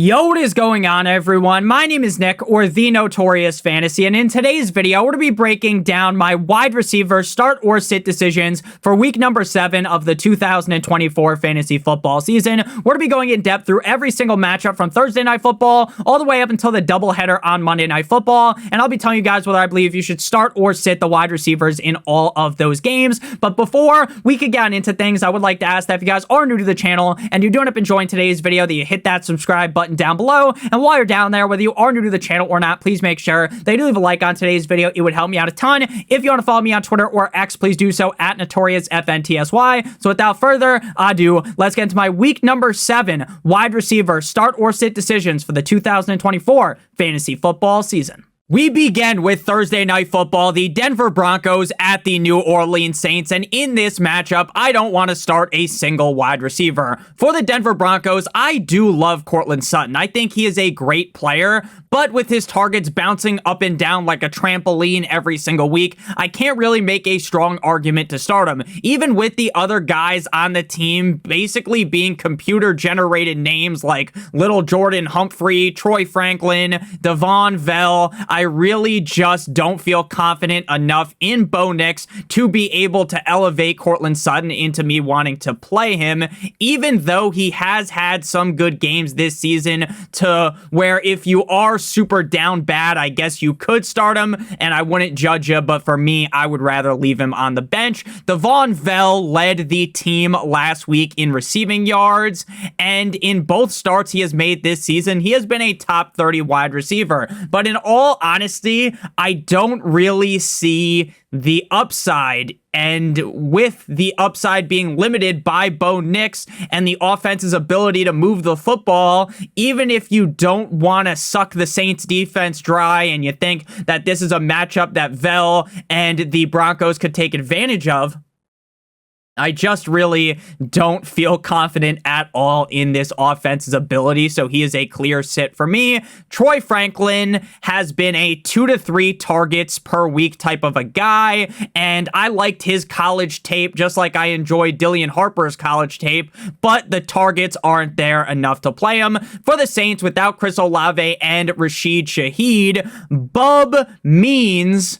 Yo, what is going on, everyone? My name is Nick, or The Notorious Fantasy, and in today's video, we're going to be breaking down my wide receiver start or sit decisions for week number 7 of the 2024 fantasy football season. We're going to be going in depth through every single matchup from Thursday Night Football all the way up until the doubleheader on Monday Night Football, and I'll be telling you guys whether I believe you should start or sit the wide receivers in all of those games. But before we could get into things, I would like to ask that if you guys are new to the channel and you do end up enjoying today's video, that you hit that subscribe button down below. And while you're down there, whether you are new to the channel or not, please make sure that you leave a like on today's video. It would help me out a ton. If you want to follow me on Twitter or X, please do so at NotoriousFantasy. So without further ado, let's get into my week number 7 wide receiver start or sit decisions for the 2024 fantasy football season. We begin with Thursday Night Football, the Denver Broncos at the New Orleans Saints, and in this matchup, I don't want to start a single wide receiver. For the Denver Broncos, I do love Courtland Sutton. I think he is a great player, but with his targets bouncing up and down like a trampoline every single week, I can't really make a strong argument to start him. Even with the other guys on the team basically being computer-generated names like Little Jordan Humphrey, Troy Franklin, Devon Vell, I really just don't feel confident enough in Bo Nix to be able to elevate Courtland Sutton into me wanting to play him, even though he has had some good games this season to where if you are super down bad, I guess you could start him and I wouldn't judge you, but for me, I would rather leave him on the bench. Devon Vell led the team last week in receiving yards, and in both starts he has made this season, he has been a top 30 wide receiver, but in all honesty, I don't really see the upside, and with the upside being limited by Bo Nix and the offense's ability to move the football, even if you don't want to suck the Saints defense dry and you think that this is a matchup that Vell and the Broncos could take advantage of, I just really don't feel confident at all in this offense's ability, so he is a clear sit for me. Troy Franklin has been a 2 to 3 targets per week type of a guy, and I liked his college tape just like I enjoyed Dillian Harper's college tape, but the targets aren't there enough to play him. For the Saints, without Chris Olave and Rashid Shaheed, Bub Means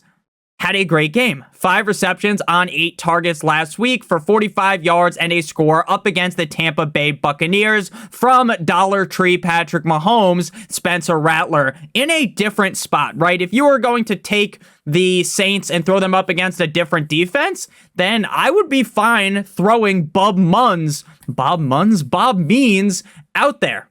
had a great game. 5 receptions on 8 targets last week for 45 yards and a score up against the Tampa Bay Buccaneers from Dollar Tree Patrick Mahomes, Spencer Rattler, in a different spot, right? If you were going to take the Saints and throw them up against a different defense, then I would be fine throwing Bob Means out there.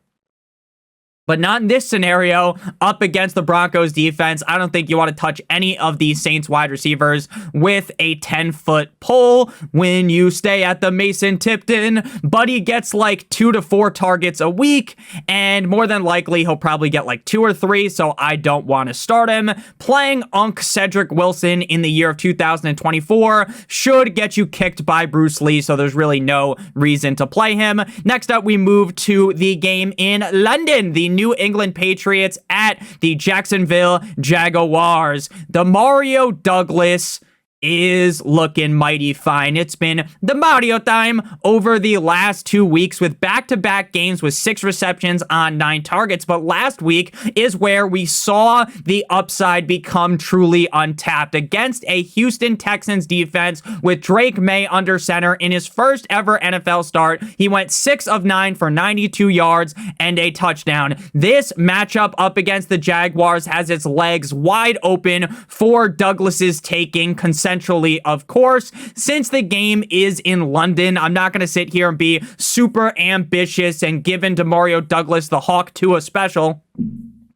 But not in this scenario, up against the Broncos defense. I don't think you want to touch any of these Saints wide receivers with a 10-foot pole when you stay at the Mason Tipton. Buddy gets like 2 to 4 targets a week, and more than likely he'll probably get like 2 or 3, so I don't want to start him. Playing Cedric Wilson in the year of 2024 should get you kicked by Bruce Lee, so there's really no reason to play him. Next up, we move to the game in London, the New England Patriots at the Jacksonville Jaguars. Mario Douglas is looking mighty fine. It's been the Mario time over the last 2 weeks with back-to-back games with 6 receptions on 9 targets, but last week is where we saw the upside become truly untapped against a Houston Texans defense with Drake May under center. In his first ever NFL start, he went 6 of 9 for 92 yards and a touchdown. This matchup up against the Jaguars has its legs wide open for Douglas's taking, consensually, of course. Since the game is in London, I'm not going to sit here and be super ambitious and give Mario Douglas the Hawk 2 special,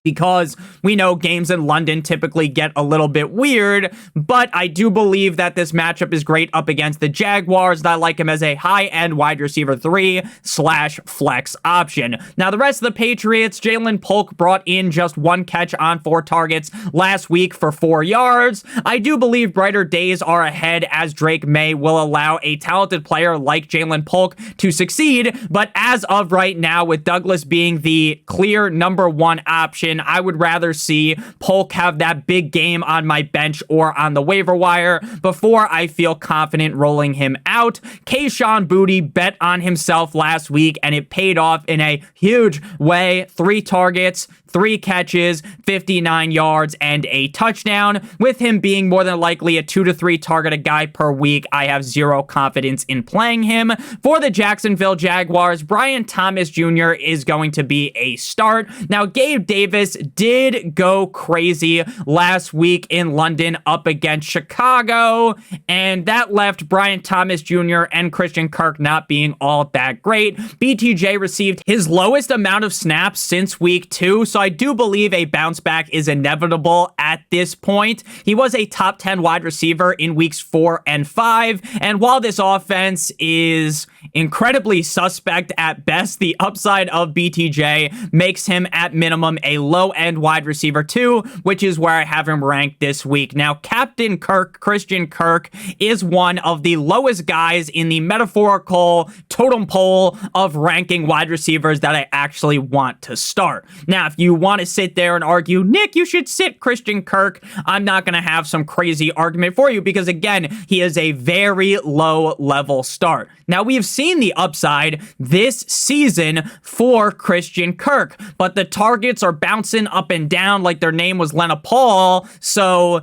because we know games in London typically get a little bit weird, but I do believe that this matchup is great up against the Jaguars, and I like him as a high-end wide receiver 3/flex option. Now, the rest of the Patriots, Jalen Polk brought in just 1 catch on 4 targets last week for 4 yards. I do believe brighter days are ahead as Drake May will allow a talented player like Jalen Polk to succeed, but as of right now, with Douglas being the clear number 1 option, production. I would rather see Polk have that big game on my bench or on the waiver wire before I feel confident rolling him out. Kayshon Boutte bet on himself last week, and it paid off in a huge way. 3 targets, 3 catches, 59 yards, and a touchdown. With him being more than likely a 2 to 3 targeted guy per week, I have zero confidence in playing him. For the Jacksonville Jaguars, Brian Thomas Jr. is going to be a start. Now, Gabe Davis did go crazy last week in London up against Chicago, and that left Brian Thomas Jr. and Christian Kirk not being all that great. BTJ received his lowest amount of snaps since week 2, so I do believe a bounce back is inevitable at this point. He was a top 10 wide receiver in weeks 4 and 5, and while this offense is incredibly suspect at best, the upside of BTJ makes him at minimum a low-end wide receiver 2, which is where I have him ranked this week. Now, Captain Kirk, Christian Kirk, is one of the lowest guys in the metaphorical totem pole of ranking wide receivers that I actually want to start. Now, if you want to sit there and argue, Nick, you should sit Christian Kirk, I'm not going to have some crazy argument for you because, again, he is a very low-level start. Now, we have seen the upside this season for Christian Kirk, but the targets are bouncing up and down like their name was Lena Paul, so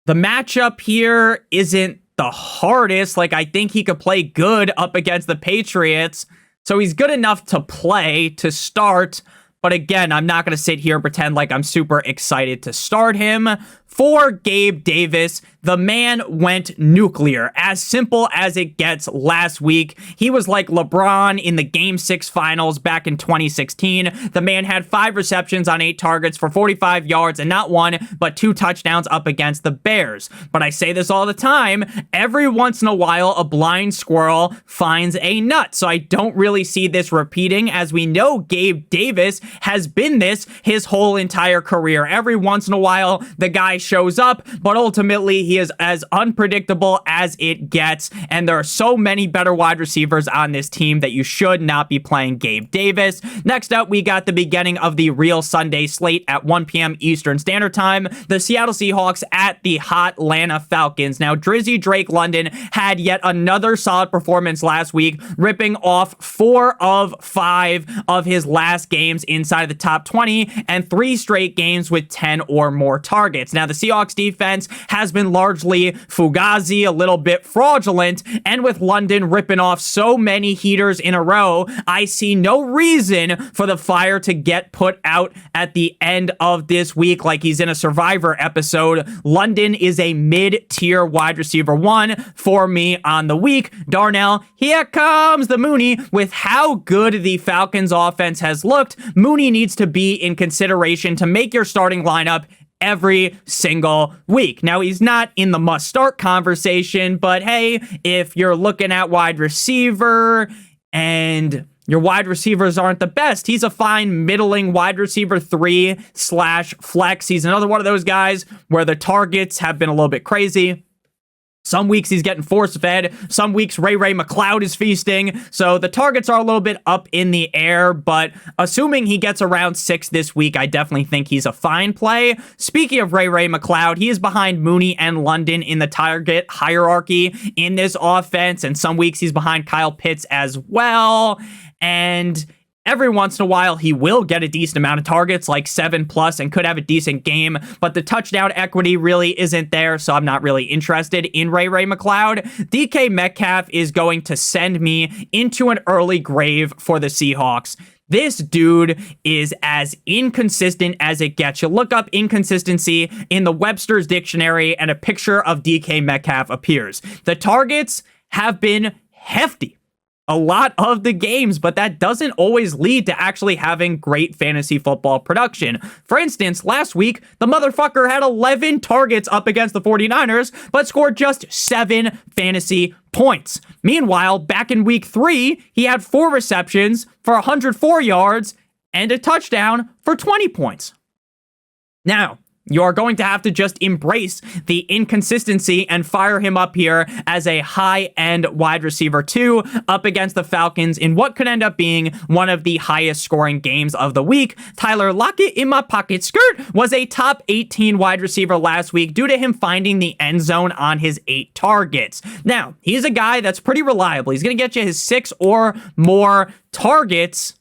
the matchup here isn't the hardest. Like, I think he could play good up against the Patriots, so he's good enough to play, to start. But again, I'm not going to sit here and pretend like I'm super excited to start him. For Gabe Davis, the man went nuclear. As simple as it gets last week. He was like LeBron in the Game 6 finals back in 2016. The man had 5 receptions on 8 targets for 45 yards and not 1, but 2 touchdowns up against the Bears. But I say this all the time, every once in a while, a blind squirrel finds a nut. So I don't really see this repeating, as we know Gabe Davis has been this his whole entire career. Every once in a while, the guy shows up, but ultimately he is as unpredictable as it gets, and there are so many better wide receivers on this team that you should not be playing Gabe Davis. Next up, we got the beginning of the real Sunday slate at 1 p.m. Eastern Standard Time. The Seattle Seahawks at the hot Atlanta Falcons. Now, Drizzy Drake London had yet another solid performance last week, ripping off 4 of 5 of his last games inside of the top 20 and 3 straight games with 10 or more targets. Now, the Seahawks defense has been largely fugazi, a little bit fraudulent, and with London ripping off so many heaters in a row, I see no reason for the fire to get put out at the end of this week like he's in a Survivor episode. London is a mid-tier wide receiver 1 for me on the week. Darnell, here comes the Mooney. With how good the Falcons offense has looked, Mooney needs to be in consideration to make your starting lineup every single week. Now, he's not in the must-start conversation, but hey, if you're looking at wide receiver and your wide receivers aren't the best, he's a fine middling wide receiver 3/flex. He's another one of those guys where the targets have been a little bit crazy. Some weeks he's getting force-fed. Some weeks Ray McCloud is feasting. So the targets are a little bit up in the air, but assuming he gets around 6 this week, I definitely think he's a fine play. Speaking of Ray McCloud, he is behind Mooney and London in the target hierarchy in this offense, and some weeks he's behind Kyle Pitts as well. And every once in a while, he will get a decent amount of targets, like 7+, and could have a decent game, but the touchdown equity really isn't there, so I'm not really interested in Ray McCloud. DK Metcalf is going to send me into an early grave for the Seahawks. This dude is as inconsistent as it gets. You look up inconsistency in the Webster's dictionary, and a picture of DK Metcalf appears. The targets have been hefty a lot of the games, but that doesn't always lead to actually having great fantasy football production. For instance, last week, the motherfucker had 11 targets up against the 49ers, but scored just 7 fantasy points. Meanwhile, back in week 3, he had 4 receptions for 104 yards and a touchdown for 20 points. Now, you are going to have to just embrace the inconsistency and fire him up here as a high-end wide receiver 2 up against the Falcons in what could end up being one of the highest scoring games of the week. Tyler Lockett in my pocket skirt was a top 18 wide receiver last week due to him finding the end zone on his 8 targets. Now, he's a guy that's pretty reliable. He's going to get you his 6 or more targets,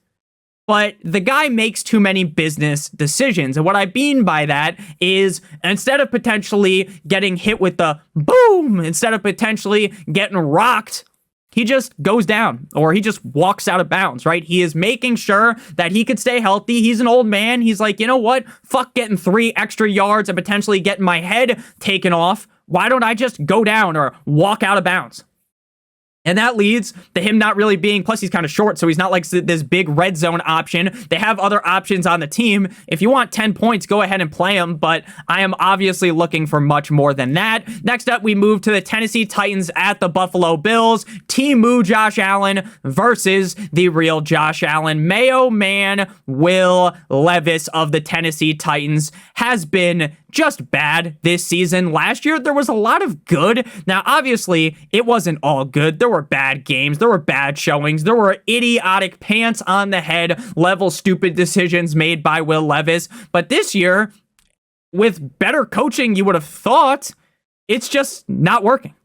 but the guy makes too many business decisions. And what I mean by that is instead of potentially getting hit with the boom, instead of potentially getting rocked, he just goes down or he just walks out of bounds, right? He is making sure that he could stay healthy. He's an old man. He's like, you know what? Fuck getting 3 extra yards and potentially getting my head taken off. Why don't I just go down or walk out of bounds? And that leads to him not really being, plus he's kind of short, so he's not like this big red zone option. They have other options on the team. If you want 10 points, go ahead and play him, but I am obviously looking for much more than that. Next up, we move to the Tennessee Titans at the Buffalo Bills. T-Moo Josh Allen versus the real Josh Allen. Mayo Man Will Levis of the Tennessee Titans has been just bad this season. Last year, there was a lot of good. Now, obviously, it wasn't all good. There were bad games. There were bad showings. There were idiotic pants on the head level stupid decisions made by Will Levis. But this year, with better coaching, you would have thought, it's just not working.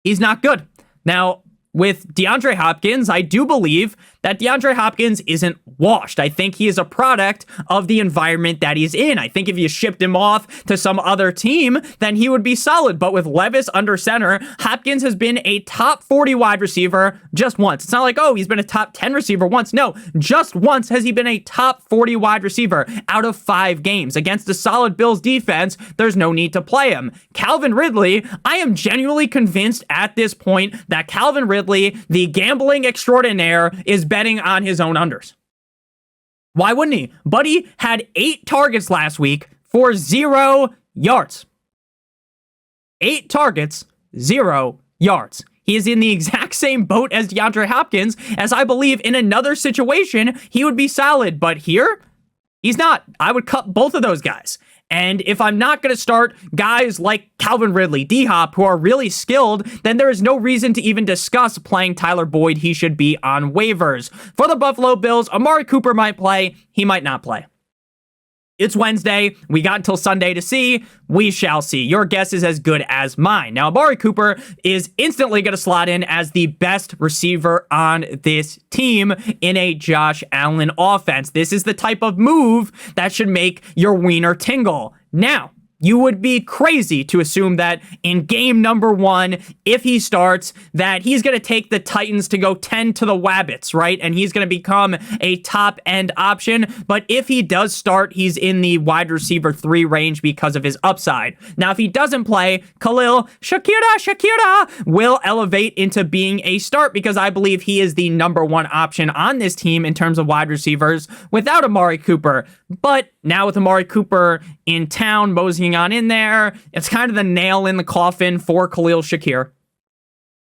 He's not good. Now, with DeAndre Hopkins, I do believe that DeAndre Hopkins isn't washed. I think he is a product of the environment that he's in. I think if you shipped him off to some other team, then he would be solid. But with Levis under center, Hopkins has been a top 40 wide receiver just once. It's not like, oh, he's been a top 10 receiver once. No, just once has he been a top 40 wide receiver out of 5 games. Against a solid Bills defense, there's no need to play him. Calvin Ridley, I am genuinely convinced at this point that Calvin Ridley, the gambling extraordinaire, is betting on his own unders. Why wouldn't he? Buddy had 8 targets last week for 0 yards. 8 targets, 0 yards. He is in the exact same boat as DeAndre Hopkins, as I believe in another situation, he would be solid. But here, he's not. I would cut both of those guys. And if I'm not going to start guys like Calvin Ridley, D-Hop, who are really skilled, then there is no reason to even discuss playing Tyler Boyd. He should be on waivers. For the Buffalo Bills, Amari Cooper might play. He might not play. It's Wednesday. We got until Sunday to see. We shall see. Your guess is as good as mine. Now, Amari Cooper is instantly going to slot in as the best receiver on this team in a Josh Allen offense. This is the type of move that should make your wiener tingle. Now, you would be crazy to assume that in game number 1, if he starts, that he's going to take the Titans to go 10 to the Wabbits, right? And he's going to become a top-end option. But if he does start, he's in the wide receiver 3 range because of his upside. Now, if he doesn't play, Khalil Shakira will elevate into being a start because I believe he is the number 1 option on this team in terms of wide receivers without Amari Cooper. But now with Amari Cooper in town, moseying on in there, it's kind of the nail in the coffin for Khalil Shakir.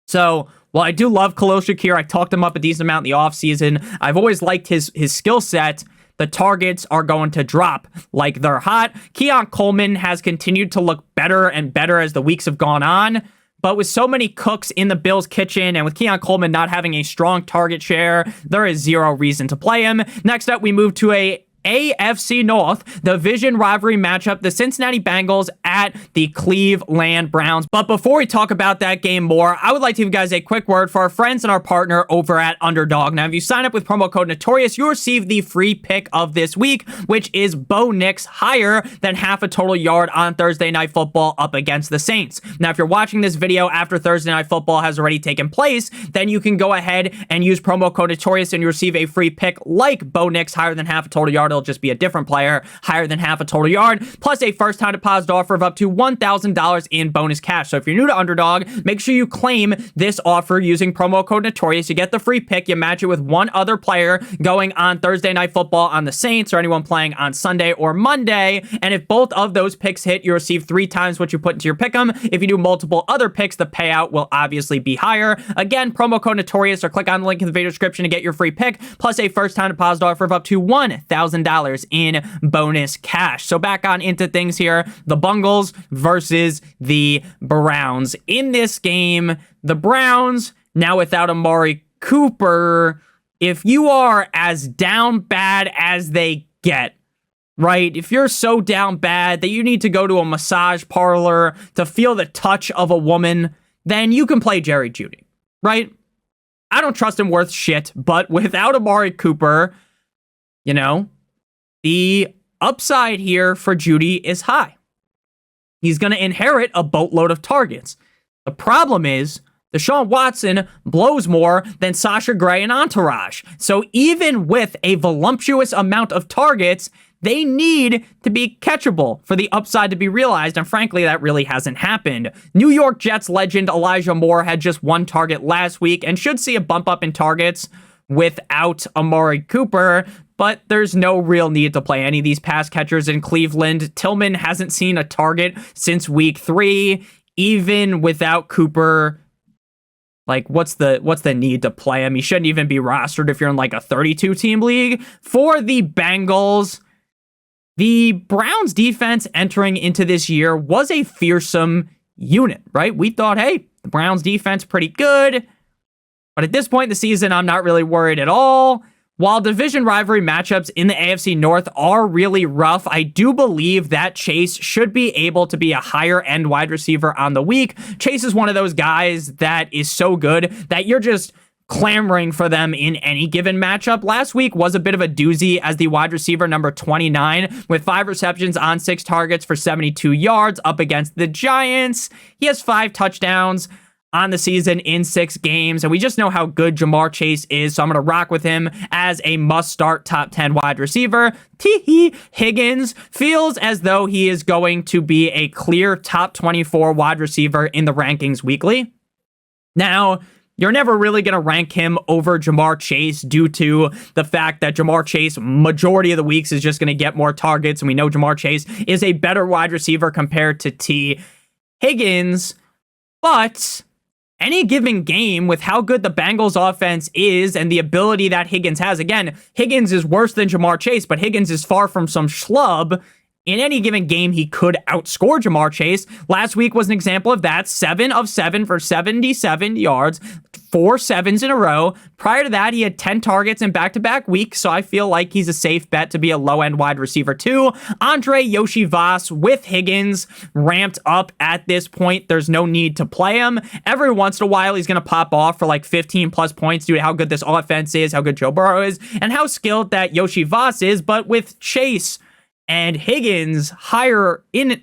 So, while I do love Khalil Shakir, I talked him up a decent amount in the offseason. I've always liked his skill set. The targets are going to drop like they're hot. Keon Coleman has continued to look better and better as the weeks have gone on. But with so many cooks in the Bills' kitchen and with Keon Coleman not having a strong target share, there is zero reason to play him. Next up, we move to a AFC North division rivalry matchup, the Cincinnati Bengals at the Cleveland Browns. But before we talk about that game more, I would like to give you guys a quick word for our friends and our partner over at Underdog. Now, if you sign up with promo code Notorious, you'll receive the free pick of this week, which is Bo Nix higher than half a total yard on Thursday Night Football up against the Saints. Now, if you're watching this video after Thursday Night Football has already taken place, then you can go ahead and use promo code Notorious and you receive a free pick like Bo Nix higher than half a total yard. It'll just be a different player higher than half a total yard, plus a first time deposit offer of up to $1,000 in bonus cash. So if you're new to Underdog, make sure you claim this offer using promo code Notorious. You get the free pick. You match it with one other player going on Thursday Night Football on the Saints or anyone playing on Sunday or Monday. And if both of those picks hit, you receive 3 times what you put into your pick'em. If you do multiple other picks, the payout will obviously be higher. Again, promo code Notorious or click on the link in the video description to get your free pick, plus a first time deposit offer of up to $1,000 $1,000 in bonus cash. So back on into things here. The Bengals versus the Browns. In this game, the Browns, now without Amari Cooper, if you are as down bad as they get, right? If you're so down bad that you need to go to a massage parlor to feel the touch of a woman, then you can play Jerry Jeudy, right? I don't trust him worth shit, but without Amari Cooper, you know, the upside here for Jeudy is high. He's going to inherit a boatload of targets. The problem is Deshaun Watson blows more than Sasha Gray and Entourage. So even with a voluptuous amount of targets, they need to be catchable for the upside to be realized, and frankly, that really hasn't happened. New York Jets legend Elijah Moore had just one target last week and should see a bump up in targets without Amari Cooper, but there's no real need to play any of these pass catchers in Cleveland. Tillman hasn't seen a target since week 3. Even without Cooper, like, what's the need to play him? He shouldn't even be rostered if you're in like a 32-team league. For the Bengals, the Browns defense entering into this year was a fearsome unit, right? We thought, hey, the Browns defense pretty good. But at this point in the season, I'm not really worried at all. While division rivalry matchups in the AFC North are really rough, I do believe that Chase should be able to be a higher end wide receiver on the week. Chase is one of those guys that is so good that you're just clamoring for them in any given matchup. Last week was a bit of a doozy as the wide receiver number 29 with 5 receptions on 6 targets for 72 yards up against the Giants. He has 5 touchdowns on the season in 6 games, and we just know how good Jamar Chase is, so I'm going to rock with him as a must-start top 10 wide receiver. Higgins feels as though he is going to be a clear top 24 wide receiver in the rankings weekly. Now, you're never really going to rank him over Jamar Chase due to the fact that Jamar Chase, majority of the weeks, is just going to get more targets, and we know Jamar Chase is a better wide receiver compared to T. Higgins, but any given game with how good the Bengals offense is and the ability that Higgins has, again, Higgins is worse than Jamar Chase, but Higgins is far from some schlub. In any given game, he could outscore Jamar Chase. Last week was an example of that. 7 of 7 for 77 yards, 4 sevens in a row. Prior to that, he had 10 targets in back-to-back weeks, so I feel like he's a safe bet to be a low-end wide receiver too. Andre Yoshi Voss with Higgins ramped up at this point. There's no need to play him. Every once in a while, he's going to pop off for like 15-plus points due to how good this offense is, how good Joe Burrow is, and how skilled that Yoshi Voss is. But with Chase and Higgins higher in the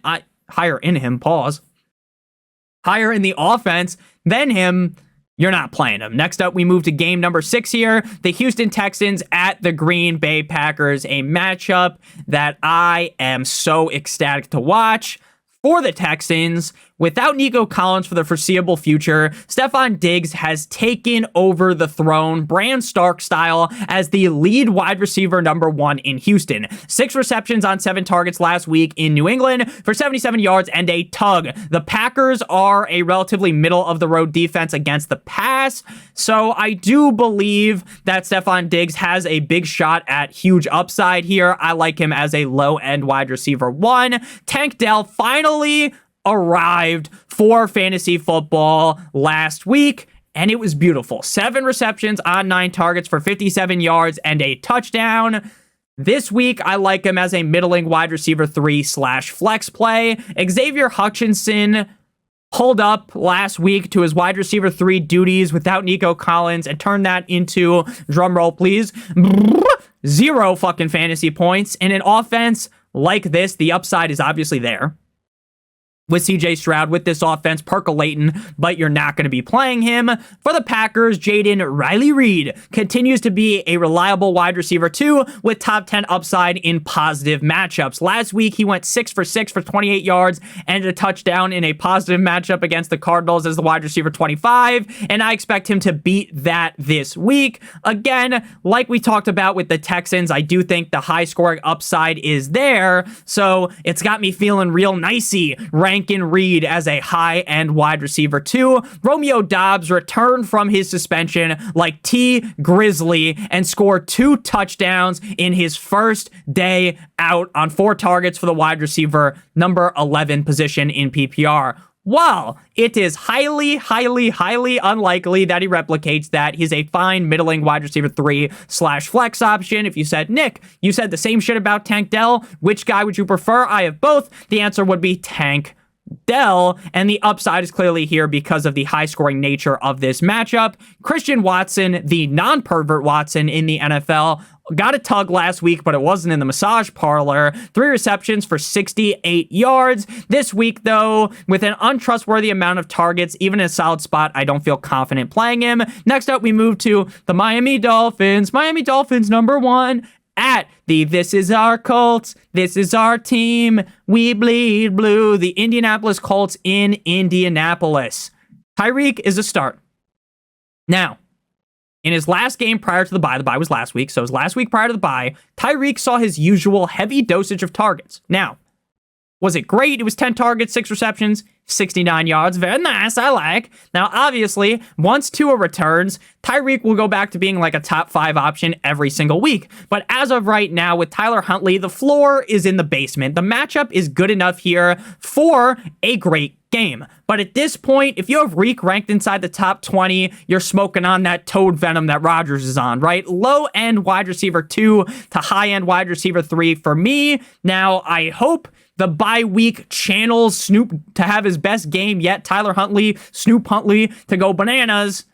offense than him, you're not playing him. Next up, we move to game number 6 here. The Houston Texans at the Green Bay Packers, a matchup that I am so ecstatic to watch. For the Texans, without Nico Collins for the foreseeable future, Stephon Diggs has taken over the throne, Bran Stark style, as the lead wide receiver number 1 in Houston. 6 receptions on 7 targets last week in New England for 77 yards and a tug. The Packers are a relatively middle-of-the-road defense against the pass, so I do believe that Stephon Diggs has a big shot at huge upside here. I like him as a low-end wide receiver 1. Tank Dell finally arrived for fantasy football last week, and it was beautiful. 7 receptions on 9 targets for 57 yards and a touchdown. This week, I like him as a middling wide receiver 3/flex play. Xavier Hutchinson pulled up last week to his wide receiver 3 duties without Nico Collins and turned that into, drumroll please, 0 fucking fantasy points. In an offense like this, the upside is obviously there with CJ Stroud, with this offense percolating, but you're not going to be playing him. For the Packers, Jaden Riley-Reed continues to be a reliable wide receiver too, with top 10 upside in positive matchups. Last week, he went 6 for 6 for 28 yards and a touchdown in a positive matchup against the Cardinals as the wide receiver 25, and I expect him to beat that this week. Again, like we talked about with the Texans, I do think the high scoring upside is there, so it's got me feeling real nicey ranking Spankin' Reed as a high-end wide receiver 2. Romeo Doubs returned from his suspension like T. Grizzly and scored 2 touchdowns in his first day out on 4 targets for the wide receiver number 11 position in PPR. While it is highly, highly, highly unlikely that he replicates that, he's a fine middling wide receiver 3/flex option. If you said, Nick, you said the same shit about Tank Dell, which guy would you prefer? I have both. The answer would be Tank Dell, and the upside is clearly here because of the high-scoring nature of this matchup. Christian Watson, the non-pervert Watson in the NFL, got a tug last week, but it wasn't in the massage parlor. 3 receptions for 68 yards. This week, though, with an untrustworthy amount of targets, even in a solid spot, I don't feel confident playing him. Next up, we move to the Miami Dolphins. Miami Dolphins, number 1. At the This Is Our Colts, This Is Our Team, We Bleed Blue, the Indianapolis Colts in Indianapolis. Tyreek is a start. Now, in his last game prior to the bye was last week, so his last week prior to the bye, Tyreek saw his usual heavy dosage of targets. Now, was it great? It was 10 targets, 6 receptions, 69 yards. Very nice, I like. Now, obviously, once Tua returns, Tyreek will go back to being like a top 5 option every single week. But as of right now, with Tyler Huntley, the floor is in the basement. The matchup is good enough here for a great game. But at this point, if you have Reek ranked inside the top 20, you're smoking on that toad venom that Rodgers is on, right? Low-end wide receiver 2 to high-end wide receiver 3 for me. Now, I hope the bye week channels Snoop to have his best game yet. Tyler Huntley, Snoop Huntley to go bananas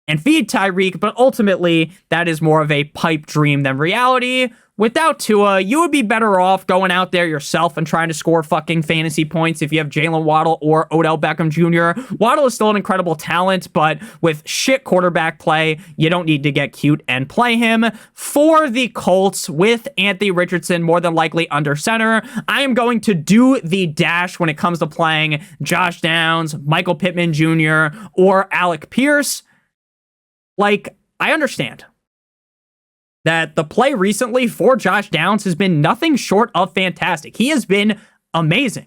and feed Tyreek, but ultimately that is more of a pipe dream than reality. Without Tua, you would be better off going out there yourself and trying to score fucking fantasy points if you have Jalen Waddle or Odell Beckham Jr. Waddle is still an incredible talent, but with shit quarterback play, you don't need to get cute and play him. For the Colts, with Anthony Richardson more than likely under center, I am going to do the dash when it comes to playing Josh Downs, Michael Pittman Jr., or Alec Pierce. Like, I understand that the play recently for Josh Downs has been nothing short of fantastic. He has been amazing.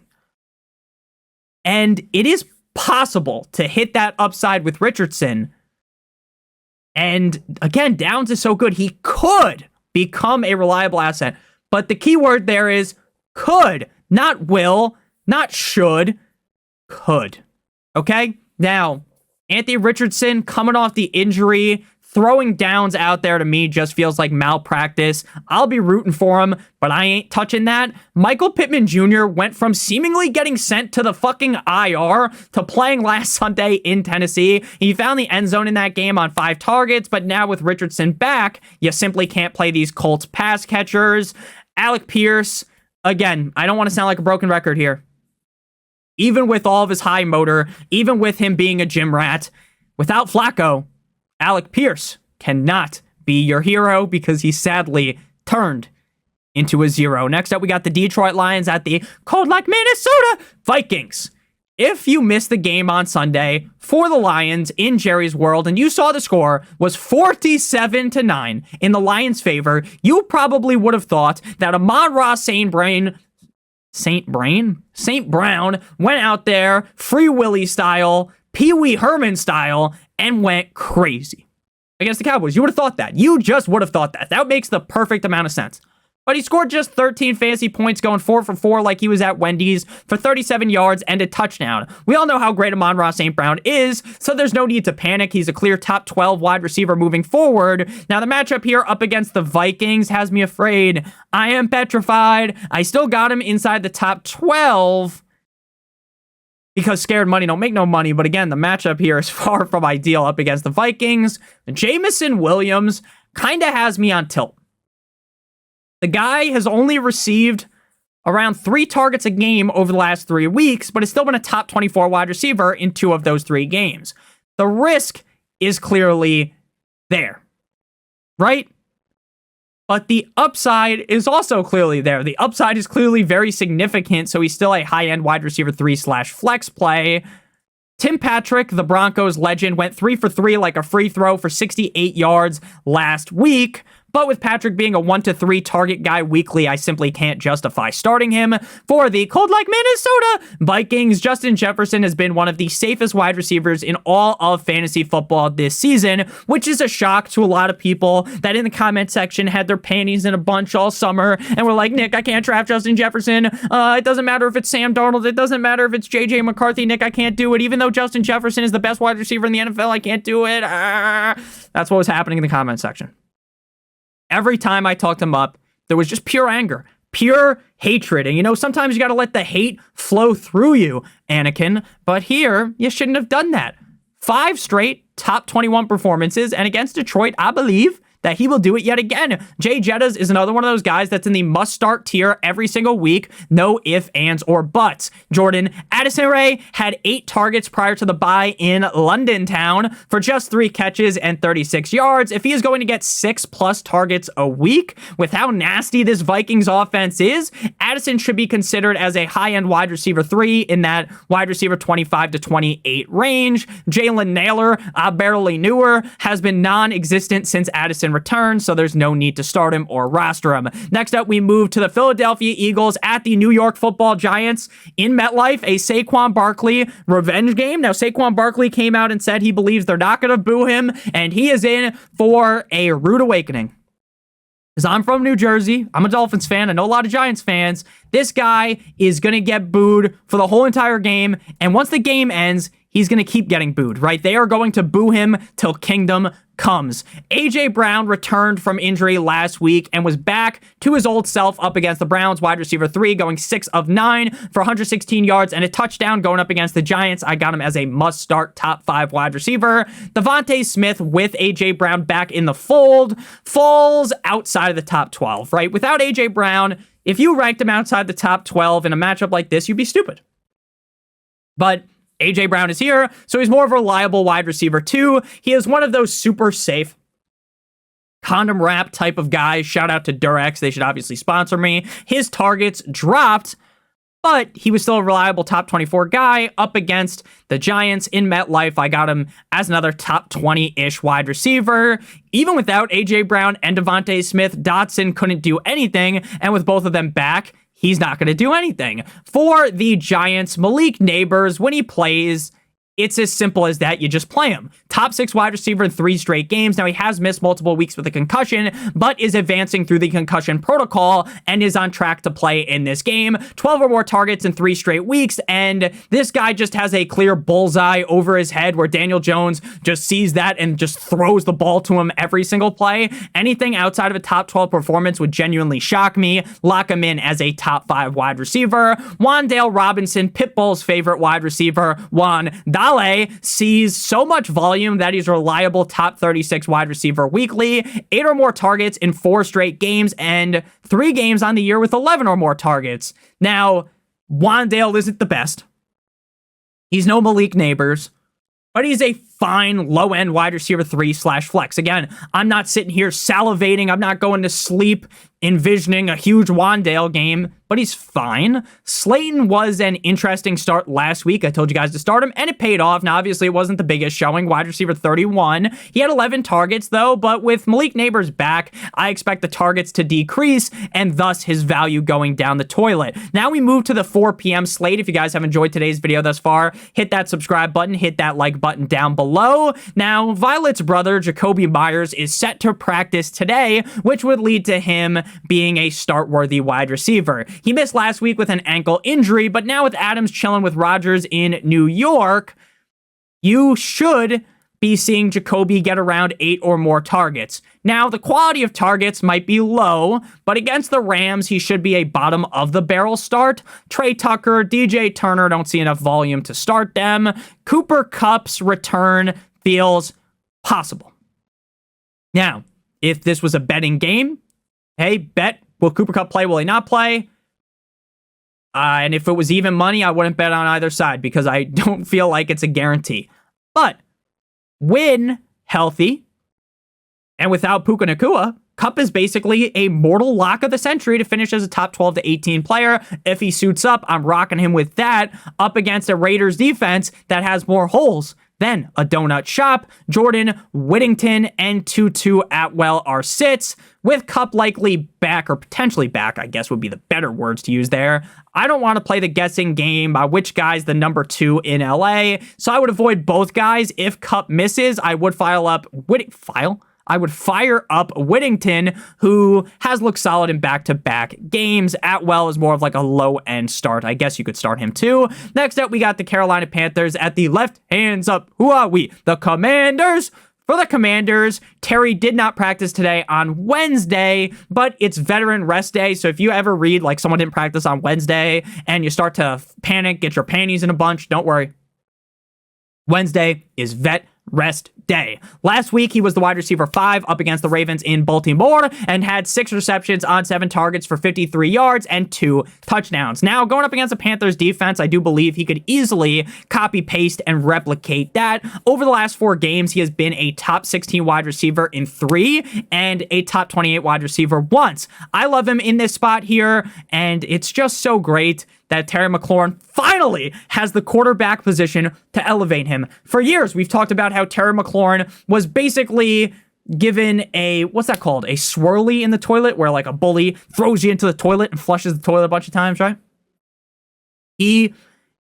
And it is possible to hit that upside with Richardson. And again, Downs is so good, he could become a reliable asset. But the key word there is could, not will, not should, could. Okay? Now, Anthony Richardson coming off the injury, throwing Downs out there to me just feels like malpractice. I'll be rooting for him, but I ain't touching that. Michael Pittman Jr. went from seemingly getting sent to the fucking IR to playing last Sunday in Tennessee. He found the end zone in that game on 5 targets, but now with Richardson back, you simply can't play these Colts pass catchers. Alec Pierce, again, I don't want to sound like a broken record here. Even with all of his high motor, even with him being a gym rat, without Flacco, Alec Pierce cannot be your hero because he sadly turned into a 0. Next up, we got the Detroit Lions at the cold like Minnesota Vikings. If you missed the game on Sunday for the Lions in Jerry's World and you saw the score was 47-9 in the Lions' favor, you probably would have thought that Amon-Ra St. Brown went out there, Free Willy style, Pee Wee Herman style, and went crazy against the Cowboys. You would have thought that. You just would have thought that. That makes the perfect amount of sense. But he scored just 13 fantasy points, going 4 for 4 like he was at Wendy's for 37 yards and a touchdown. We all know how great Amon-Ra St. Brown is, so there's no need to panic. He's a clear top 12 wide receiver moving forward. Now, the matchup here up against the Vikings has me afraid. I am petrified. I still got him inside the top 12 because scared money don't make no money. But again, the matchup here is far from ideal up against the Vikings. Jameson Williams kind of has me on tilt. The guy has only received around 3 targets a game over the last 3 weeks, but has still been a top 24 wide receiver in 2 of those 3 games. The risk is clearly there, right? But the upside is also clearly there. The upside is clearly very significant, so he's still a high-end wide receiver 3/flex play. Tim Patrick, the Broncos legend, went 3 for 3 like a free throw for 68 yards last week. but with Patrick being a 1 to 3 target guy weekly, I simply can't justify starting him. For the cold like Minnesota Vikings, Justin Jefferson has been one of the safest wide receivers in all of fantasy football this season, which is a shock to a lot of people that in the comment section had their panties in a bunch all summer and were like, Nick, I can't draft Justin Jefferson. It doesn't matter if it's Sam Darnold. It doesn't matter if it's JJ McCarthy. Nick, I can't do it. Even though Justin Jefferson is the best wide receiver in the NFL, I can't do it. That's what was happening in the comment section. Every time I talked him up, there was just pure anger, pure hatred. And, you know, sometimes you got to let the hate flow through you, Anakin. But here, you shouldn't have done that. 5 straight top 21 performances. And against Detroit, I believe that he will do it yet again. Jay Jettas is another one of those guys that's in the must-start tier every single week. No ifs, ands, or buts. Jordan Addison Ray had 8 targets prior to the bye in London Town for just 3 catches and 36 yards. If he is going to get 6+ targets a week, with how nasty this Vikings offense is, Addison should be considered as a high-end wide receiver 3 in that wide receiver 25 to 28 range. Jalen Naylor, I barely knew her, has been non-existent since Addison return, so there's no need to start him or roster him. Next up, we move to the Philadelphia Eagles at the New York Football Giants in MetLife, a Saquon Barkley revenge game. Now, Saquon Barkley came out and said he believes they're not going to boo him, and he is in for a rude awakening. Because I'm from New Jersey, I'm a Dolphins fan, I know a lot of Giants fans. This guy is going to get booed for the whole entire game, and once the game ends, he's going to keep getting booed, right? They are going to boo him till kingdom comes. A.J. Brown returned from injury last week and was back to his old self up against the Browns, wide receiver 3, going 6 of 9 for 116 yards and a touchdown going up against the Giants. I got him as a must-start top 5 wide receiver. Devontae Smith with A.J. Brown back in the fold falls outside of the top 12, right? Without A.J. Brown, if you ranked him outside the top 12 in a matchup like this, you'd be stupid. But A.J. Brown is here, so he's more of a reliable wide receiver too. He is one of those super safe condom wrap type of guys. Shout out to Durex. They should obviously sponsor me. His targets dropped, but he was still a reliable top 24 guy up against the Giants in MetLife. I got him as another top 20-ish wide receiver. Even without A.J. Brown and Devontae Smith, Dotson couldn't do anything, and with both of them back, he's not going to do anything. For the Giants, Malik Neighbors, when he plays, it's as simple as that. You just play him. Top 6 wide receiver in 3 straight games. Now, he has missed multiple weeks with a concussion, but is advancing through the concussion protocol and is on track to play in this game. 12 or more targets in 3 straight weeks, and this guy just has a clear bullseye over his head where Daniel Jones just sees that and just throws the ball to him every single play. Anything outside of a top 12 performance would genuinely shock me. Lock him in as a top 5 wide receiver. Wan'Dale Robinson, Pitbull's favorite wide receiver, Dale, sees so much volume that he's a reliable top 36 wide receiver weekly, 8 or more targets in 4 straight games, and 3 games on the year with 11 or more targets. Now, Wan'Dale isn't the best. He's no Malik Neighbors, but he's a fine low-end wide receiver 3/flex. Again, I'm not sitting here salivating. I'm not going to sleep envisioning a huge Wan'Dale game, but he's fine. Slayton was an interesting start last week. I told you guys to start him, and it paid off. Now, obviously, it wasn't the biggest showing. Wide receiver 31. He had 11 targets, though, but with Malik Neighbors back, I expect the targets to decrease, and thus his value going down the toilet. Now we move to the 4 p.m. slate. If you guys have enjoyed today's video thus far, hit that subscribe button, hit that like button down below. Now, Violet's brother, Jacoby Myers, is set to practice today, which would lead to him being a start-worthy wide receiver. He missed last week with an ankle injury, but now with Adams chilling with Rodgers in New York, you should be seeing Jacoby get around 8 or more targets. Now, the quality of targets might be low, but against the Rams, he should be a bottom-of-the-barrel start. Trey Tucker, DJ Turner, don't see enough volume to start them. Cooper Kupp's return feels possible. Now, if this was a betting game, hey, bet, will Cooper Kupp play, will he not play? And if it was even money, I wouldn't bet on either side because I don't feel like it's a guarantee. But when healthy and without Puka Nacua, Kupp is basically a mortal lock of the century to finish as a top 12 to 18 player. If he suits up, I'm rocking him with that up against a Raiders defense that has more holes Then a donut shop, Jordan Whittington and Tutu Atwell are sits, with Kupp likely back or potentially back, I guess would be the better words to use there. I don't want to play the guessing game by which guy's the number 2 in LA, so I would avoid both guys. If Kupp misses, I would fire up Whittington, who has looked solid in back-to-back games. Atwell is more of like a low-end start. I guess you could start him too. Next up, we got the Carolina Panthers at the left. Hands up. Who are we? The Commanders. For the Commanders, Terry did not practice today on Wednesday, but it's veteran rest day. So if you ever read like someone didn't practice on Wednesday and you start to panic, get your panties in a bunch, don't worry. Wednesday is vet rest day. Last week, he was the wide receiver 5 up against the Ravens in Baltimore and had 6 receptions on 7 targets for 53 yards and 2 touchdowns. Now, going up against the Panthers defense, I do believe he could easily copy, paste, and replicate that. Over the last 4 games, he has been a top 16 wide receiver in 3 and a top 28 wide receiver once. I love him in this spot here, and it's just so great that Terry McLaurin finally has the quarterback position to elevate him. For years, we've talked about how Terry McLaurin was basically given a, what's that called? A swirly in the toilet, where like a bully throws you into the toilet and flushes the toilet a bunch of times, right? He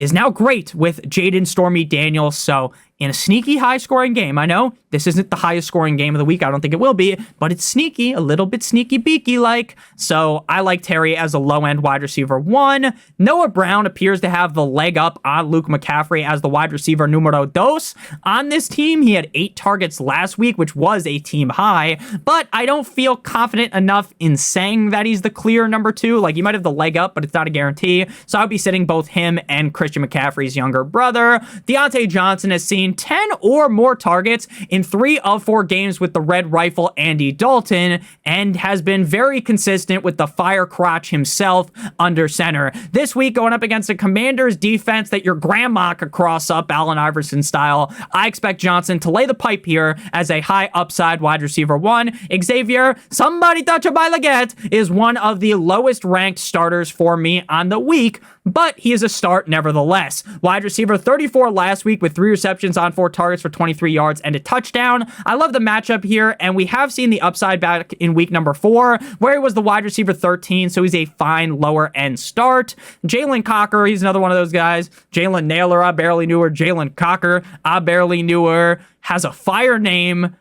is now great with Jaden Stormy Daniels, so in a sneaky high-scoring game. I know this isn't the highest-scoring game of the week. I don't think it will be, but it's sneaky, a little bit sneaky-beaky-like. So I like Terry as a low-end wide receiver 1. Noah Brown appears to have the leg up on Luke McCaffrey as the wide receiver numero 2. On this team, he had 8 targets last week, which was a team high, but I don't feel confident enough in saying that he's the clear number 2. Like, he might have the leg up, but it's not a guarantee. So I'll be sitting both him and Christian McCaffrey's younger brother. Deontay Johnson has seen 10 or more targets in 3 of 4 games with the Red Rifle Andy Dalton, and has been very consistent with the fire crotch himself under center. This week, going up against the Commanders defense that your grandma could cross up Allen Iverson style, I expect Johnson to lay the pipe here as a high upside wide receiver 1. Xavier, somebody touch a baguette, is one of the lowest ranked starters for me on the week, but he is a start nevertheless. Wide receiver 34 last week with 3 receptions on 4 targets for 23 yards and a touchdown. I love the matchup here, and we have seen the upside back in week number 4, where he was the wide receiver 13, so he's a fine lower end start. Jalen Cocker, he's another one of those guys. Jalen Naylor, I barely knew her. Jalen Cocker, I barely knew her. Has a fire name.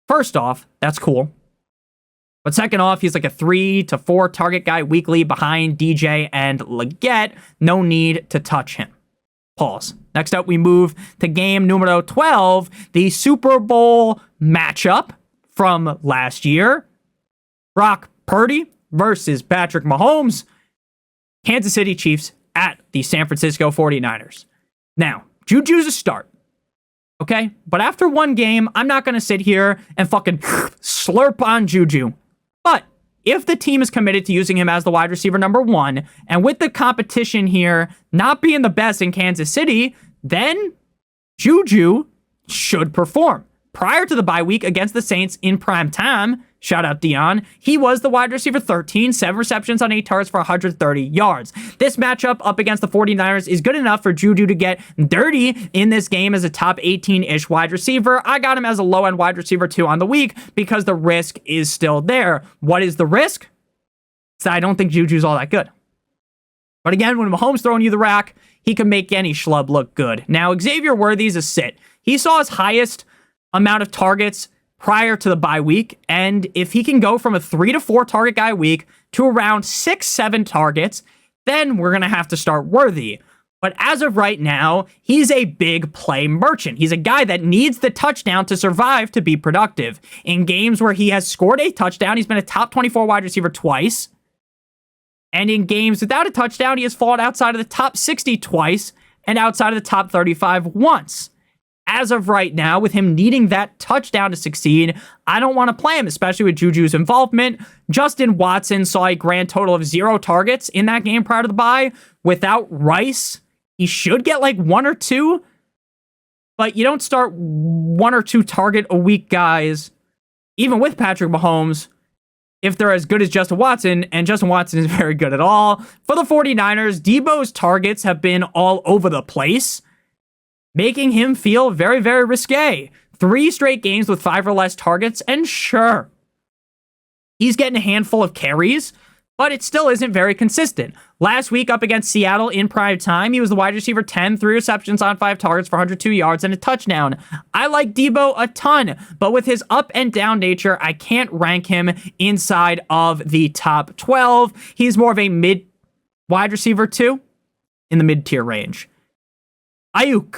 First off, that's cool. But second off, he's like a 3 to 4 target guy weekly behind DJ and Leggett. No need to touch him. Pause. Next up, we move to game numero 12, the Super Bowl matchup from last year. Brock Purdy versus Patrick Mahomes. Kansas City Chiefs at the San Francisco 49ers. Now, Juju's a start. Okay? But after one game, I'm not going to sit here and fucking slurp on Juju. But if the team is committed to using him as the wide receiver number 1, and with the competition here not being the best in Kansas City, then Juju should perform. Prior to the bye week against the Saints in prime time, shout out Dion, he was the wide receiver 13, 7 receptions on 8 targets for 130 yards. This matchup up against the 49ers is good enough for Juju to get dirty in this game as a top 18-ish wide receiver. I got him as a low-end wide receiver 2 on the week because the risk is still there. What is the risk? So I don't think Juju's all that good. But again, when Mahomes throwing you the rack, he can make any schlub look good. Now, Xavier Worthy's a sit. He saw his highest amount of targets prior to the bye week, and if he can go from a 3 to 4 target guy a week to around 6-7 targets, then we're going to have to start Worthy. But as of right now, he's a big play merchant. He's a guy that needs the touchdown to survive to be productive. In games where he has scored a touchdown, he's been a top 24 wide receiver twice. And in games without a touchdown, he has fallen outside of the top 60 twice and outside of the top 35 once. As of right now, with him needing that touchdown to succeed, I don't want to play him, especially with Juju's involvement. Justin Watson saw a grand total of 0 targets in that game prior to the bye. Without Rice, he should get like 1 or 2, but you don't start 1 or 2 target a week guys, even with Patrick Mahomes, if they're as good as Justin Watson, and Justin Watson is very good at all. For the 49ers, Debo's targets have been all over the place. making him feel very, very risque. 3 straight games with 5 or less targets, and sure, he's getting a handful of carries, but it still isn't very consistent. Last week up against Seattle in prime time, he was the wide receiver 10, 3 receptions on 5 targets for 102 yards and a touchdown. I like Debo a ton, but with his up and down nature, I can't rank him inside of the top 12. He's more of a mid wide receiver 2 in the mid-tier range. Ayuk.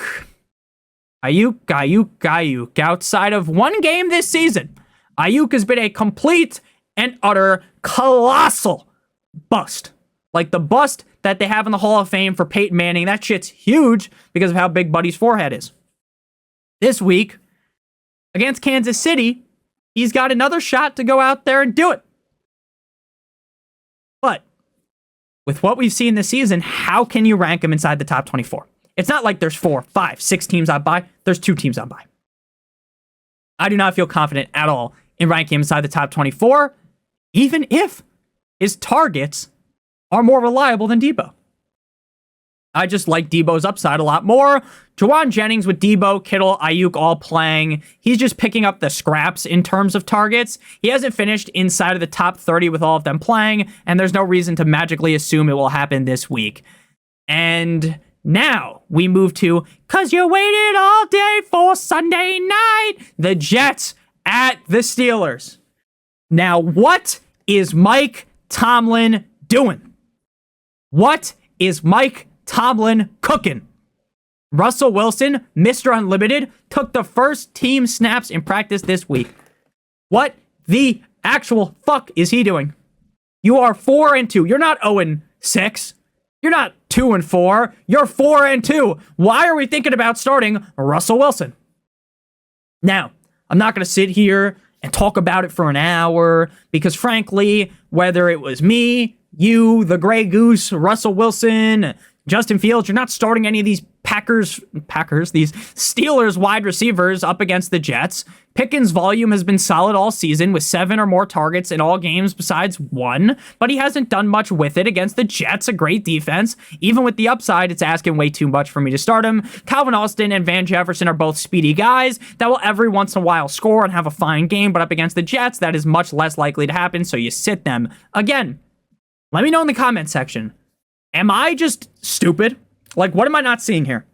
Outside of one game this season, Ayuk has been a complete and utter colossal bust. Like the bust that they have in the Hall of Fame for Peyton Manning. That shit's huge because of how big Buddy's forehead is. This week, against Kansas City, he's got another shot to go out there and do it. But with what we've seen this season, how can you rank him inside the top 24? It's not like there's 4, 5, 6 teams on bye. There's 2 teams on bye. I do not feel confident at all in ranking him inside the top 24, even if his targets are more reliable than Debo. I just like Debo's upside a lot more. Juwan Jennings with Debo, Kittle, Ayuk all playing. He's just picking up the scraps in terms of targets. He hasn't finished inside of the top 30 with all of them playing, and there's no reason to magically assume it will happen this week. And now we move to, cause you waited all day for Sunday night, the Jets at the Steelers. Now, what is Mike Tomlin doing? What is Mike Tomlin cooking? Russell Wilson, Mr. Unlimited, took the first team snaps in practice this week. What the actual fuck is he doing? You are 4-2. You're not 0-6. You're not 2-4. You're 4-2. Why are we thinking about starting Russell Wilson? Now, I'm not going to sit here and talk about it for an hour because, frankly, whether it was me, you, the Grey Goose, Russell Wilson, Justin Fields, you're not starting any of these these Steelers wide receivers up against the Jets. Pickens' volume has been solid all season with 7 or more targets in all games besides 1, but he hasn't done much with it against the Jets, a great defense. Even with the upside, it's asking way too much for me to start him. Calvin Austin and Van Jefferson are both speedy guys that will every once in a while score and have a fine game, but up against the Jets, that is much less likely to happen, so you sit them. Again, let me know in the comment section. Am I just stupid? Like, what am I not seeing here?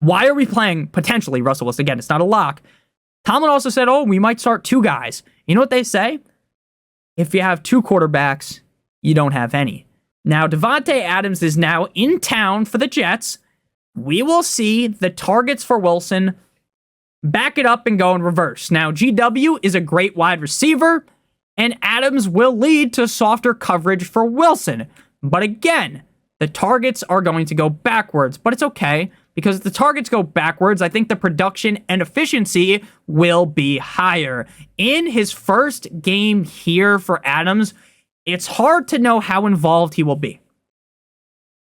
Why are we playing, potentially, Russell Wilson? Again, it's not a lock. Tomlin also said, we might start 2 guys. You know what they say? If you have 2 quarterbacks, you don't have any. Now, Devontae Adams is now in town for the Jets. We will see the targets for Wilson back it up and go in reverse. Now, GW is a great wide receiver, and Adams will lead to softer coverage for Wilson. But again, the targets are going to go backwards, but it's okay because if the targets go backwards, I think the production and efficiency will be higher. In his first game here for Adams, it's hard to know how involved he will be.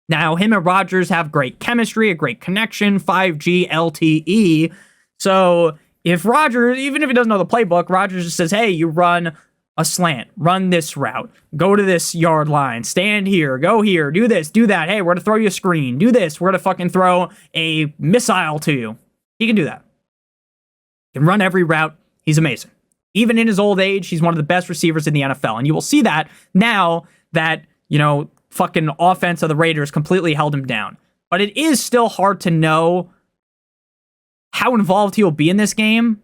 Now, him and Rodgers have great chemistry, a great connection, 5G, LTE. So if Rodgers, even if he doesn't know the playbook, Rodgers just says, hey, you run a slant, run this route, go to this yard line, stand here, go here, do this, do that. Hey, we're going to throw you a screen, do this, we're going to fucking throw a missile to you. He can do that. He can run every route. He's amazing. Even in his old age, he's one of the best receivers in the NFL. And you will see that now that, fucking offense of the Raiders completely held him down. But it is still hard to know how involved he will be in this game.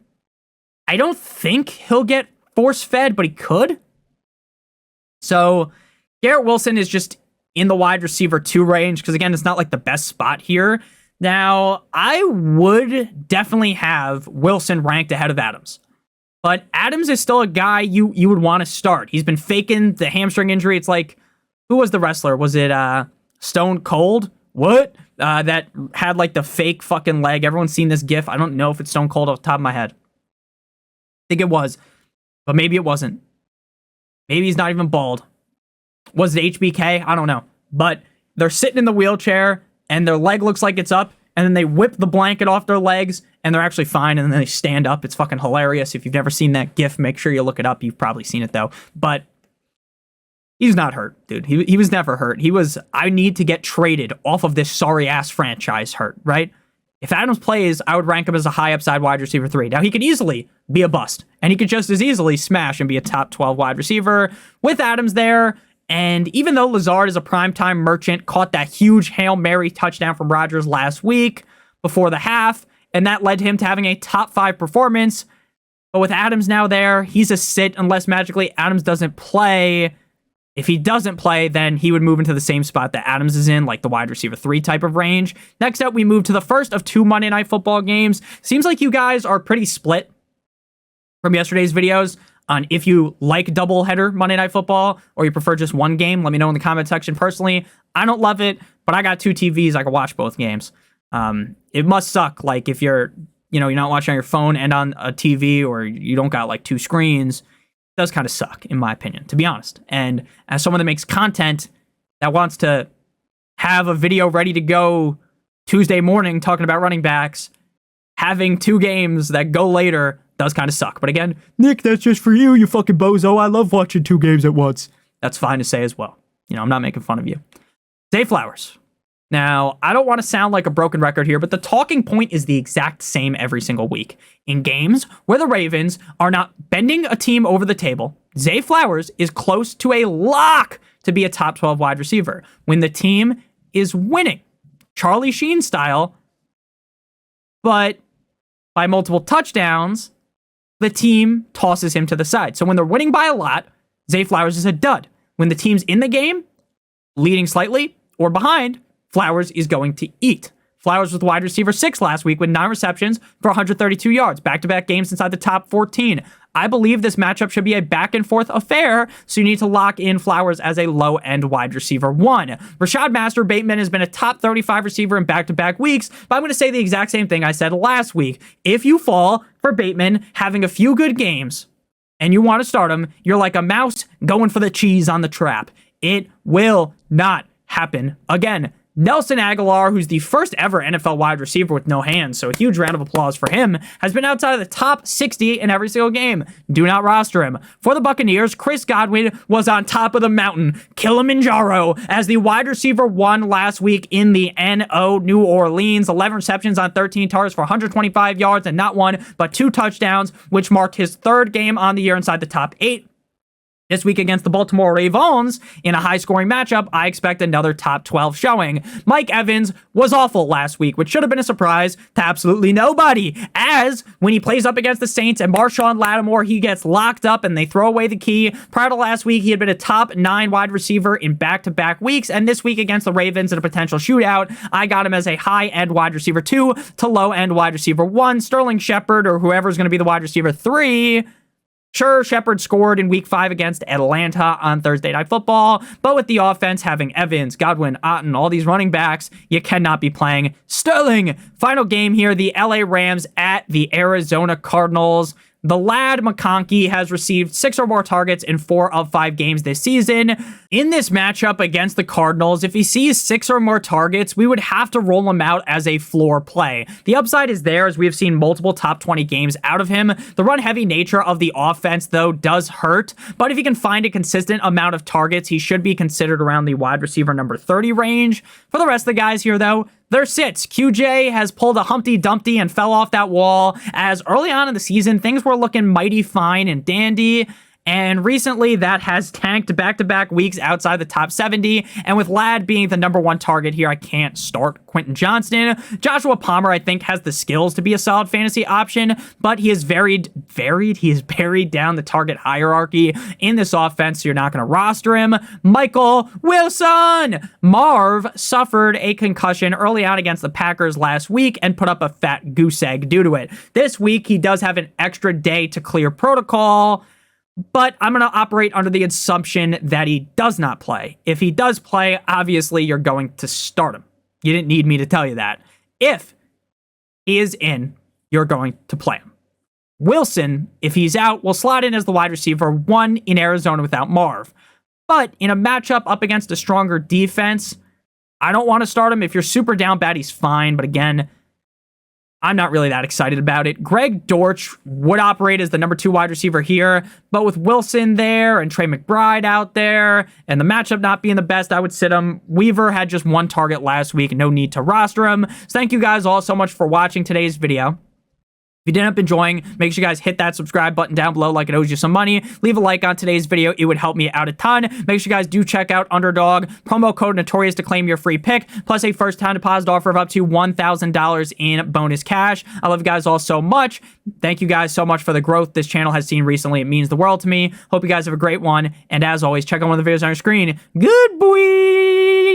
I don't think he'll get force-fed, but he could. So Garrett Wilson is just in the wide receiver 2 range because, again, it's not like the best spot here. Now, I would definitely have Wilson ranked ahead of Adams. But Adams is still a guy you would want to start. He's been faking the hamstring injury. It's like, who was the wrestler? Was it Stone Cold? What? That had like the fake fucking leg. Everyone's seen this gif. I don't know if it's Stone Cold off the top of my head. I think it was. But maybe it wasn't. Maybe he's not even bald. Was it HBK? I don't know. But they're sitting in the wheelchair, and their leg looks like it's up, and then they whip the blanket off their legs, and they're actually fine, and then they stand up. It's fucking hilarious. If you've never seen that GIF, make sure you look it up. You've probably seen it, though. But he's not hurt, dude. He was never hurt. He was, I need to get traded off of this sorry-ass franchise hurt, right? If Adams plays, I would rank him as a high upside wide receiver 3. Now, he could easily be a bust, and he could just as easily smash and be a top 12 wide receiver with Adams there. And even though Lazard is a primetime merchant, caught that huge Hail Mary touchdown from Rodgers last week before the half, and that led him to having a top 5 performance. But with Adams now there, he's a sit unless magically Adams doesn't play. If he doesn't play, then he would move into the same spot that Adams is in, like the wide receiver 3 type of range. Next up, we move to the first of 2 Monday Night Football games. Seems like you guys are pretty split from yesterday's videos on if you like doubleheader Monday Night Football or you prefer just one game. Let me know in the comment section. Personally, I don't love it, but I got 2 TVs. I can watch both games. It must suck, like if you're not watching on your phone and on a TV, or you don't got like 2 screens. Does kind of suck, in my opinion, to be honest. And as someone that makes content that wants to have a video ready to go Tuesday morning talking about running backs, having 2 games that go later does kind of suck. But again, Nick, that's just for you, you fucking bozo. I love watching 2 games at once. That's fine to say as well. I'm not making fun of you. Zay Flowers. Now, I don't want to sound like a broken record here, but the talking point is the exact same every single week. In games where the Ravens are not bending a team over the table, Zay Flowers is close to a lock to be a top 12 wide receiver. When the team is winning, Charlie Sheen style, but by multiple touchdowns, the team tosses him to the side. So when they're winning by a lot, Zay Flowers is a dud. When the team's in the game, leading slightly or behind, Flowers is going to eat. Flowers was wide receiver 6 last week with 9 receptions for 132 yards. Back-to-back games inside the top 14. I believe this matchup should be a back-and-forth affair, so you need to lock in Flowers as a low-end wide receiver 1. Rashad Master Bateman has been a top 35 receiver in back-to-back weeks, but I'm going to say the exact same thing I said last week. If you fall for Bateman having a few good games and you want to start him, you're like a mouse going for the cheese on the trap. It will not happen again. Nelson Aguilar, who's the first ever NFL wide receiver with no hands, so a huge round of applause for him, has been outside of the top 60 in every single game. Do not roster him. For the Buccaneers, Chris Godwin was on top of the mountain, Kilimanjaro, as the wide receiver 1 last week in the NO New Orleans. 11 receptions on 13 targets for 125 yards and not 1, but 2 touchdowns, which marked his 3rd game on the year inside the top 8. This week against the Baltimore Ravens, in a high-scoring matchup, I expect another top 12 showing. Mike Evans was awful last week, which should have been a surprise to absolutely nobody, as when he plays up against the Saints and Marshawn Lattimore, he gets locked up and they throw away the key. Prior to last week, he had been a top 9 wide receiver in back-to-back weeks, and this week against the Ravens in a potential shootout, I got him as a high-end wide receiver 2 to low-end wide receiver 1. Sterling Shepard, or whoever's going to be the wide receiver 3, sure, Shepard scored in Week 5 against Atlanta on Thursday Night Football, but with the offense having Evans, Godwin, Otten, all these running backs, you cannot be playing Sterling. Final game here, the LA Rams at the Arizona Cardinals. The lad McConkey has received 6 or more targets in 4 of 5 games this season. In this matchup against the Cardinals, if he sees 6 or more targets, we would have to roll him out as a floor play. The upside is there, as we have seen multiple top 20 games out of him. The run-heavy nature of the offense, though, does hurt, but if he can find a consistent amount of targets, he should be considered around the wide receiver number 30 range. For the rest of the guys here, though, they're sits. QJ has pulled a Humpty Dumpty and fell off that wall, as early on in the season, things were looking mighty fine and dandy. And recently, that has tanked back-to-back weeks outside the top 70. And with Ladd being the number 1 target here, I can't start Quentin Johnston. Joshua Palmer, I think, has the skills to be a solid fantasy option, but he is buried down the target hierarchy in this offense, so you're not going to roster him. Michael Wilson! Marv suffered a concussion early on against the Packers last week and put up a fat goose egg due to it. This week, he does have an extra day to clear protocol, but I'm going to operate under the assumption that he does not play. If he does play, obviously you're going to start him. You didn't need me to tell you that. If he is in, you're going to play him. Wilson, if he's out, will slot in as the wide receiver 1 in Arizona without Marv. But in a matchup up against a stronger defense, I don't want to start him. If you're super down bad, he's fine. But again, I'm not really that excited about it. Greg Dortch would operate as the number 2 wide receiver here, but with Wilson there and Trey McBride out there and the matchup not being the best, I would sit him. Weaver had just 1 target last week. No need to roster him. So thank you guys all so much for watching today's video. If you did end up enjoying, make sure you guys hit that subscribe button down below like it owes you some money. Leave a like on today's video. It would help me out a ton. Make sure you guys do check out Underdog. Promo code Notorious to claim your free pick, plus a first-time deposit offer of up to $1,000 in bonus cash. I love you guys all so much. Thank you guys so much for the growth this channel has seen recently. It means the world to me. Hope you guys have a great one. And as always, check out one of the videos on your screen. Good boy!